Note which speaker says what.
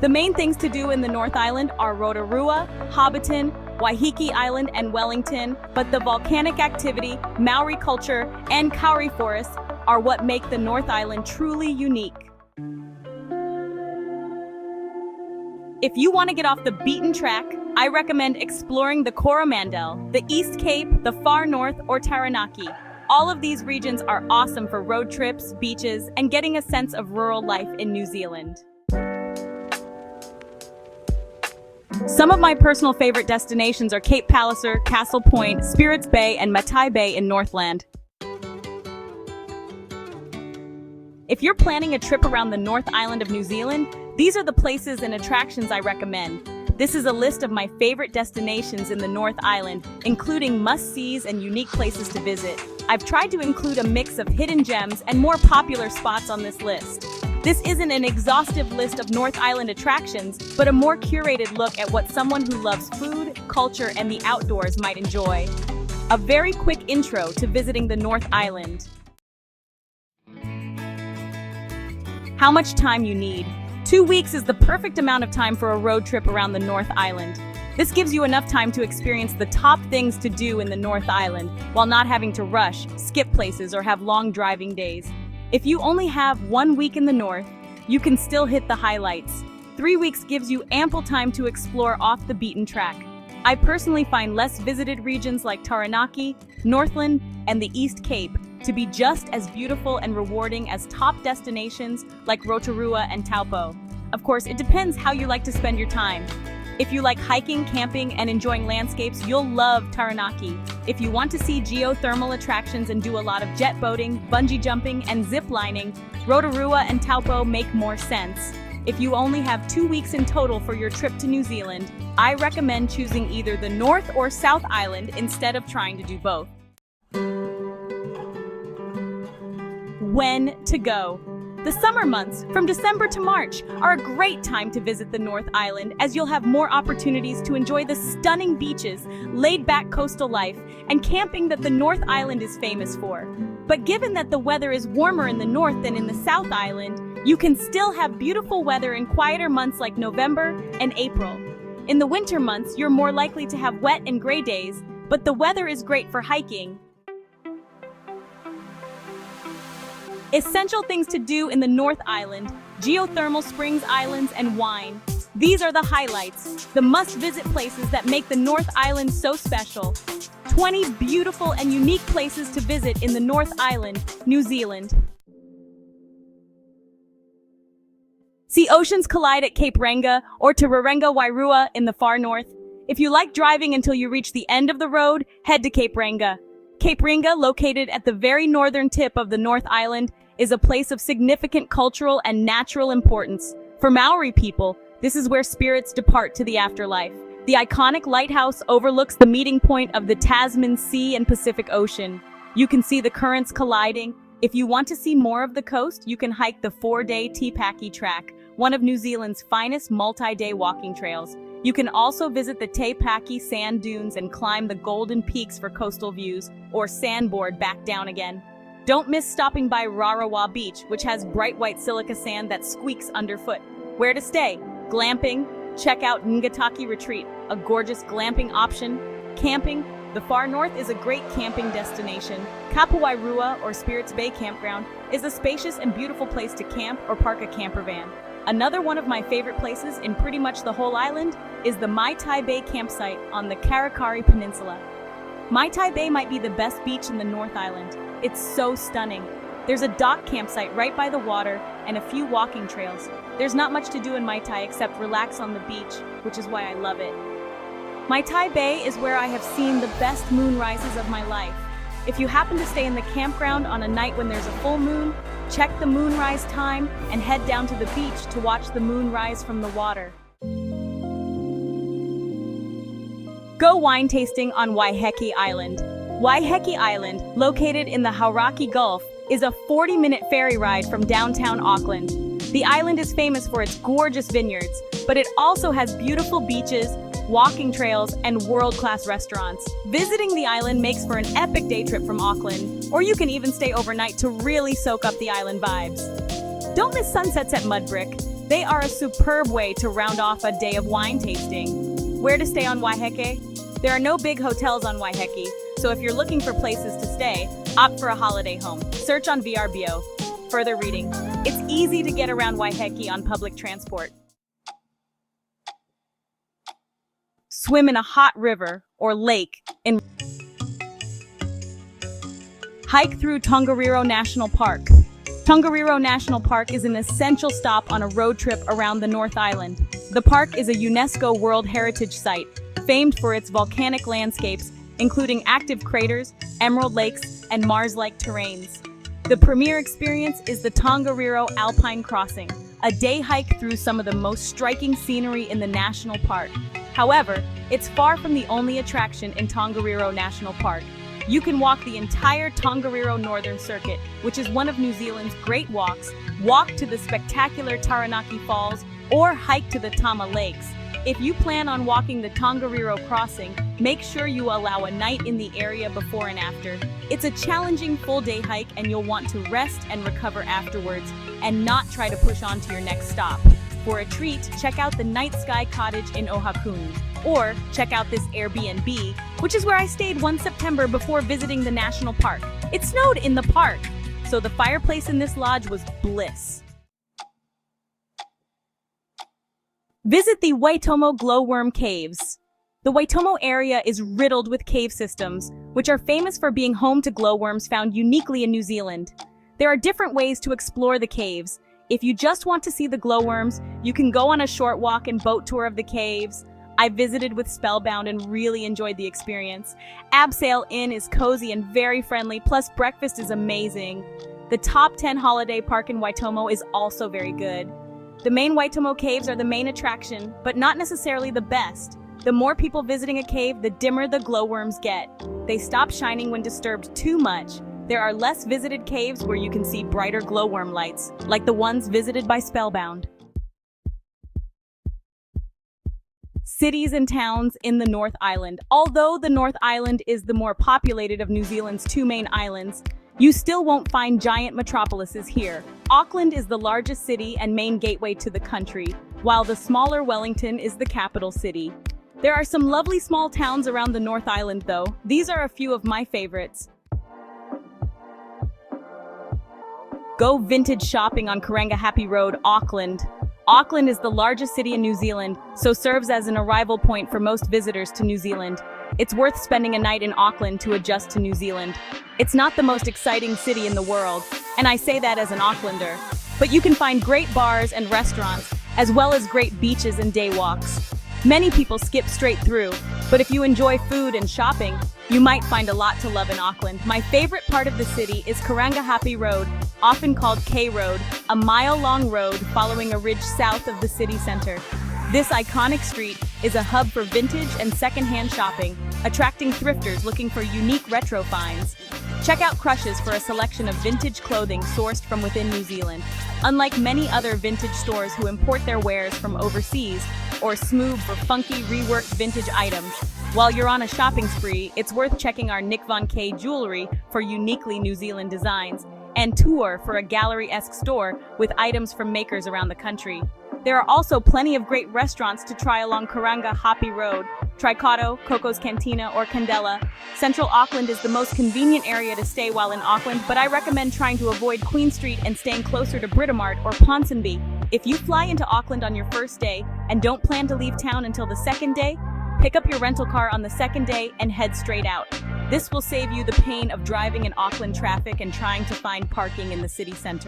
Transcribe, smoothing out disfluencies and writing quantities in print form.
Speaker 1: The main things to do in the North Island are Rotorua, Hobbiton, Waiheke Island, and Wellington, but the volcanic activity, Maori culture, and kauri forests are what make the North Island truly unique. If you want to get off the beaten track, I recommend exploring the Coromandel, the East Cape, the Far North, or Taranaki. All of these regions are awesome for road trips, beaches, and getting a sense of rural life in New Zealand. Some of my personal favorite destinations are Cape Palliser, Castle Point, Spirits Bay, and Matai Bay in Northland. If you're planning a trip around the North Island of New Zealand, these are the places and attractions I recommend. This is a list of my favorite destinations in the North Island, including must-sees and unique places to visit. I've tried to include a mix of hidden gems and more popular spots on this list. This isn't an exhaustive list of North Island attractions, but a more curated look at what someone who loves food, culture, and the outdoors might enjoy. A very quick intro to visiting the North Island. How much time you need. 2 weeks is the perfect amount of time for a road trip around the North Island. This gives you enough time to experience the top things to do in the North Island, while not having to rush, skip places, or have long driving days. If you only have 1 week in the North, you can still hit the highlights. 3 weeks gives you ample time to explore off the beaten track. I personally find less visited regions like Taranaki, Northland, and the East Cape to be just as beautiful and rewarding as top destinations like Rotorua and Taupo. Of course, it depends how you like to spend your time. If you like hiking, camping, and enjoying landscapes, you'll love Taranaki. If you want to see geothermal attractions and do a lot of jet boating, bungee jumping, and zip lining, Rotorua and Taupo make more sense. If you only have 2 weeks in total for your trip to New Zealand, I recommend choosing either the North or South Island instead of trying to do both. When to go. The summer months, from December to March, are a great time to visit the North Island, as you'll have more opportunities to enjoy the stunning beaches, laid-back coastal life, and camping that the North Island is famous for. But given that the weather is warmer in the north than in the South Island, you can still have beautiful weather in quieter months like November and April. In the winter months, you're more likely to have wet and gray days, but the weather is great for hiking. Essential things to do in the North Island: geothermal springs, islands, and wine. These are the highlights, the must-visit places that make the North Island so special. 20 beautiful and unique places to visit in the North Island, New Zealand. See oceans collide at Cape Reinga or Taranaki Wairua in the far north. If you like driving until you reach the end of the road, head to Cape Reinga. Cape Reinga, located at the very northern tip of the North Island, is a place of significant cultural and natural importance. For Maori people, this is where spirits depart to the afterlife. The iconic lighthouse overlooks the meeting point of the Tasman Sea and Pacific Ocean. You can see the currents colliding. If you want to see more of the coast, you can hike the 4-day Te Paki Track, one of New Zealand's finest multi-day walking trails. You can also visit the Te Paki sand dunes and climb the Golden Peaks for coastal views, or sandboard back down again. Don't miss stopping by Rotorua Beach, which has bright white silica sand that squeaks underfoot. Where to stay? Glamping? Check out Ngataki Retreat, a gorgeous glamping option. Camping? The far north is a great camping destination. Kapuwairua, or Spirits Bay Campground, is a spacious and beautiful place to camp or park a camper van. Another one of my favorite places in pretty much the whole island is the Matai Bay campsite on the Karakari Peninsula. Matai Bay might be the best beach in the North Island. It's so stunning. There's a dock campsite right by the water and a few walking trails. There's not much to do in Matai except relax on the beach, which is why I love it. Matai Bay is where I have seen the best moonrises of my life. If you happen to stay in the campground on a night when there's a full moon, check the moonrise time and head down to the beach to watch the moon rise from the water. Go wine tasting on Waiheke Island. Waiheke Island, located in the Hauraki Gulf, is a 40-minute ferry ride from downtown Auckland. The island is famous for its gorgeous vineyards, but it also has beautiful beaches, walking trails, and world-class restaurants. Visiting the island makes for an epic day trip from Auckland, or you can even stay overnight to really soak up the island vibes. Don't miss sunsets at Mudbrick. They are a superb way to round off a day of wine tasting. Where to stay on Waiheke? There are no big hotels on Waiheke, so if you're looking for places to stay, opt for a holiday home. Search on VRBO. Further reading. It's easy to get around Waiheke on public transport. Swim in a hot river or lake in. Hike through Tongariro National Park. Tongariro National Park is an essential stop on a road trip around the North Island. The park is a UNESCO World Heritage Site, famed for its volcanic landscapes, including active craters, emerald lakes, and Mars-like terrains. The premier experience is the Tongariro Alpine Crossing, a day hike through some of the most striking scenery in the national park. However, it's far from the only attraction in Tongariro National Park. You can walk the entire Tongariro Northern Circuit, which is one of New Zealand's great walks, walk to the spectacular Taranaki Falls, or hike to the Tama Lakes. If you plan on walking the Tongariro crossing, make sure you allow a night in the area before and after. It's a challenging full-day hike and you'll want to rest and recover afterwards, and not try to push on to your next stop. For a treat, check out the Night Sky Cottage in Ohakuni. Or check out this Airbnb, which is where I stayed one September before visiting the national park. It snowed in the park, so the fireplace in this lodge was bliss. Visit the Waitomo Glowworm Caves. The Waitomo area is riddled with cave systems, which are famous for being home to glowworms found uniquely in New Zealand. There are different ways to explore the caves. If you just want to see the glowworms, you can go on a short walk and boat tour of the caves. I visited with Spellbound and really enjoyed the experience. Abseil Inn is cozy and very friendly, plus breakfast is amazing. The Top 10 Holiday Park in Waitomo is also very good. The main Waitomo caves are the main attraction, but not necessarily the best. The more people visiting a cave, the dimmer the glowworms get. They stop shining when disturbed too much. There are less visited caves where you can see brighter glowworm lights, like the ones visited by Spellbound. Cities and towns in the North Island. Although the North Island is the more populated of New Zealand's two main islands, you still won't find giant metropolises here. Auckland is the largest city and main gateway to the country, while the smaller Wellington is the capital city. There are some lovely small towns around the North Island though. These are a few of my favorites. Go vintage shopping on Karangahape Road, Auckland. Auckland is the largest city in New Zealand, so serves as an arrival point for most visitors to New Zealand. It's worth spending a night in Auckland to adjust to New Zealand. It's not the most exciting city in the world, and I say that as an Aucklander, but you can find great bars and restaurants, as well as great beaches and day walks. Many people skip straight through, but if you enjoy food and shopping, you might find a lot to love in Auckland. My favorite part of the city is Karangahape Road, often called K Road, a mile-long road following a ridge south of the city center. This iconic street is a hub for vintage and second-hand shopping, attracting thrifters looking for unique retro finds. Check out Crushes for a selection of vintage clothing sourced from within New Zealand. Unlike many other vintage stores who import their wares from overseas, or Smooth for funky, reworked vintage items, while you're on a shopping spree, it's worth checking our Nick Von K jewelry for uniquely New Zealand designs, and Tour for a gallery-esque store with items from makers around the country. There are also plenty of great restaurants to try along Karangahape Road. Tricotto, Coco's Cantina, or Candela. Central Auckland is the most convenient area to stay while in Auckland, but I recommend trying to avoid Queen Street and staying closer to Britomart or Ponsonby. If you fly into Auckland on your first day and don't plan to leave town until the second day, pick up your rental car on the second day and head straight out. This will save you the pain of driving in Auckland traffic and trying to find parking in the city center.